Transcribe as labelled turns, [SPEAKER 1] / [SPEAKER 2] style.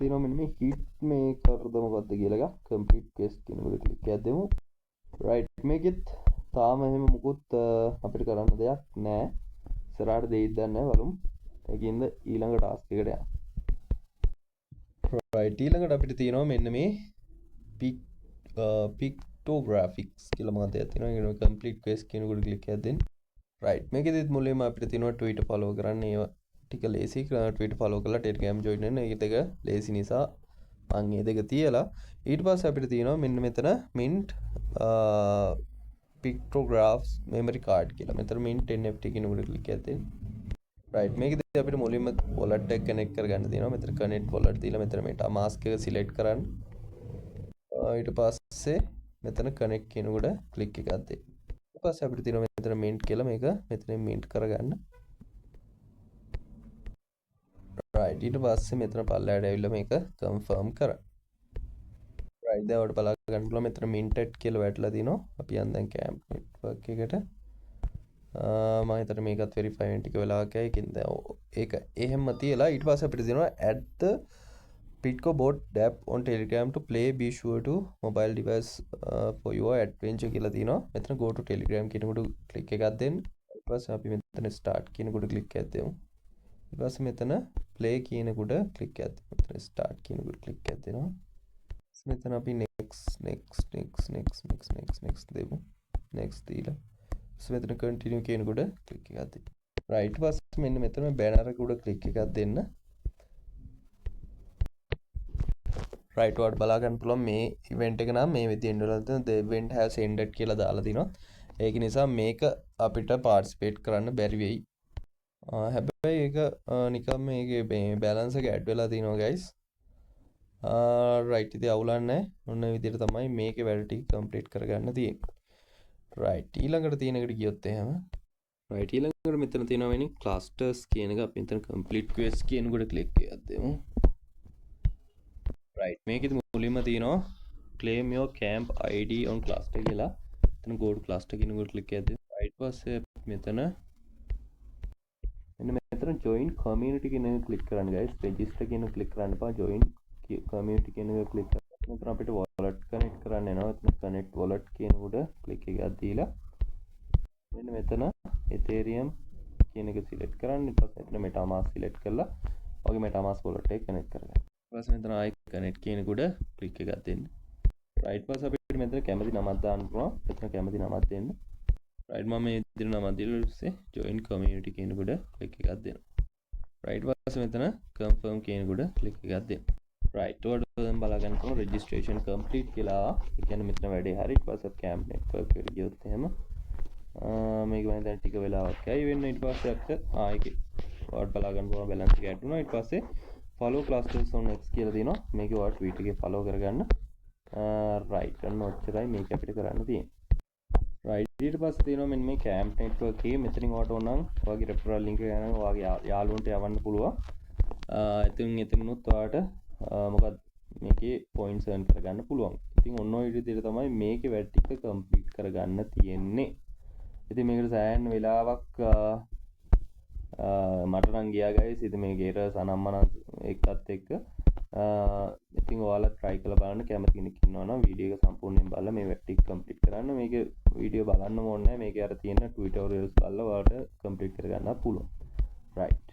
[SPEAKER 1] තියෙනවා මෙන්න මේ hit maker ද මොකක්ද කියලා එකක් complete quest කියන එකට ක්ලික් එකක් දෙමු. right මේකෙත් තාම එහෙම මුකුත් අපිට කරන්න දෙයක් නැහැ. ඉස්සරහට දෙයිද දන්නේ නැහැ බලමු. ඒකින්ද ඊළඟ ටාස්ක් එකට යන්න. right ඊළඟට අපිට තියෙනවා මෙන්න මේ pictographics කියලා මොකක්ද තියෙනවා. ඒක complete quest කියන එකට ක්ලික් එකක් දෙන්න. right මේකෙදිත් මුලින්ම අපිට තියෙනවා Twitter follow කරන්න. ඒවා ටික ලේසි. Twitter follow කරලා Telegram join වෙන්න. ඒක දෙක ලේසි නිසා මම මේ දෙක තියලා ඊට පස්සේ අපිට තියෙනවා මෙන්න මෙතන mint pictographs memory card කියලා. මෙතන mint NFT කියන එකට ක්ලික් එකක් දෙන්න. right මේකෙදි අපිට මුලින්ම wallet එක connect කරගන්න තියෙනවා. මෙතන connect wallet දීලා මෙතන MetaMask එක select කරන්න. ඊට පස්සේ මෙතන connect කියන එකට ක්ලික් එකක් දෙන්න. ඊට පස්සේ අපිට තියෙනවා මෙතන mint කියලා මේක මෙතනින් mint කරගන්න. right ඊට පස්සේ මෙතන පල්ලයට ඇවිල්ලා මේක confirm කරන්න. right දැන් ඔයාලට බලා ගන්න පුළුවන් මෙතන minted කියලා වැටලා තිනවා. අපි යන් දැන් camp network එකට. මම හිතට මේකත් verify වෙන්න ටික වෙලාවක් යයි. ඒකින්ද ඒක එහෙම තියලා ඊට පස්සේ අපිට දෙනවා add the Pitco bot app on Telegram to play, be sure to mobile device for your adventure කියලා තිනවා. මෙතන go to Telegram කියන එකට ක්ලික් එකක් දෙන්න. ඊට පස්සේ අපි මෙතන start කියන එකට ක්ලික් එකක් දෙමු. ඊට පස්සේ මෙතන play කියන එකට ක්ලික් එකක් දෙමු. මෙතන start කියන එකට ක්ලික් එකක් දෙනවා. මෙතන අපි next දෙමු. next දීලා මෙතන continue කියන එකට ක්ලික් එකක් දෙන්න. right ඊට පස්සේ මෙන්න මෙතන banner එක උඩ ක්ලික් එකක් දෙන්න. right ඔයාලට බලා ගන්න පුළුවන් මේ event එක නම් මේ විදිහෙන් වල තියෙන the event has ended කියලා දාලා තිනවා. ඒක නිසා මේක අපිට participate කරන්න බැරි වෙයි. හැබැයි ඒක නිකම් මේකේ මේ balance එක add වෙලා තිනවා guys. right ඉතින් අවුලක් නැහැ. ඔන්න විදිහට තමයි මේකේ වැඩ ටික complete කරගන්න තියෙන්නේ. right ඊළඟට තියෙන එකට ගියොත් එහෙම right ඊළඟට මෙතන තියෙනවා වෙන්නේ clusters කියන එක. අපි මෙතන complete quest කියන එකට click එකක් දෙමු. right මේකෙදි මුලින්ම තියෙනවා claim your camp id on cluster කියලා. එතන go to cluster කියන එකට click එකක් දෙමු. right පස්සේ මෙතන join community කියන එක click කරන්න guys. register කියන එක click කරන්න එපා. join community කියන එක click කරලා මෙතන අපිට wallet connect කරන්න එනවා. එතන connect wallet කියන උඩ click එකක් දීලා මෙන්න මෙතන ethereum කියන එක select කරන්න. ඊට පස්සේ මෙතන metamask select කරලා ඔයගේ metamask wallet එක connect කරගන්න. ඊට පස්සේ මෙතන ආයි connect කියන එක උඩ click එකක් දෙන්න. right පස්සේ අපිට මෙතන කැමති නමක් දාන්න පුළුවන්. මෙතන කැමති නමක් දෙන්න. right මම මේ විදිහට නමක් දීලා ඊපස්සේ join community කියන එක උඩ click එකක් දෙනවා. right පස්සේ මෙතන confirm කියන එක උඩ click එකක් දෙන්න. right ඔයාලට දැන් බලා ගන්න පුළුවන් registration complete කියලා. ඒ කියන්නේ මෙතන වැඩේ හරි. ඊට පස්සේ camp network එකට ගියොත් එහෙම මේක මම දැන් ටික වෙලාවක් යයි වෙන්න. ඊට පස්සේ අපිට ආයෙත් ඔයාලට බලා ගන්න පුළුවන් balance එක add වුණා. ඊට පස්සේ follow clusters on X කියලා තියෙනවා. මේක ඔයාලට tweet එකේ follow කරගන්න. right අන්න ඔච්චරයි මේක අපිට කරන්න තියෙන්නේ. right ඊට පස්සේ තියෙනවා මෙන්න මේ camp network එකේ මෙතනින් ඔයාලට ඕන නම් ඔයාගේ referral link එක යනවා ඔයාගේ යාළුවන්ට යවන්න පුළුවන්. එතනුත් ඔයාලට මොකක්ද මේකේ points earn කරගන්න පුළුවන්. ඉතින් ඔන්න ඔය විදිහට තමයි මේකේ වැඩ ටික complete කරගන්න තියෙන්නේ. ඉතින් මේකට සෑහෙන වෙලාවක් මට නම් ගියා guys. ඉතින් මේකේ errors අනම්මනම් එකත් එක්ක ඉතින් ඔයාලා try කරලා බලන්න. කැමති කෙනෙක් ඉන්නවා නම් වීඩියෝ එක සම්පූර්ණයෙන් බලලා මේ වැඩ ටික complete කරන්න. මේකේ වීඩියෝ බලන්න ඕනේ නැහැ. මේකේ අර තියෙන tutorials බලලා ඔයාලට complete කරගන්න පුළුවන්. right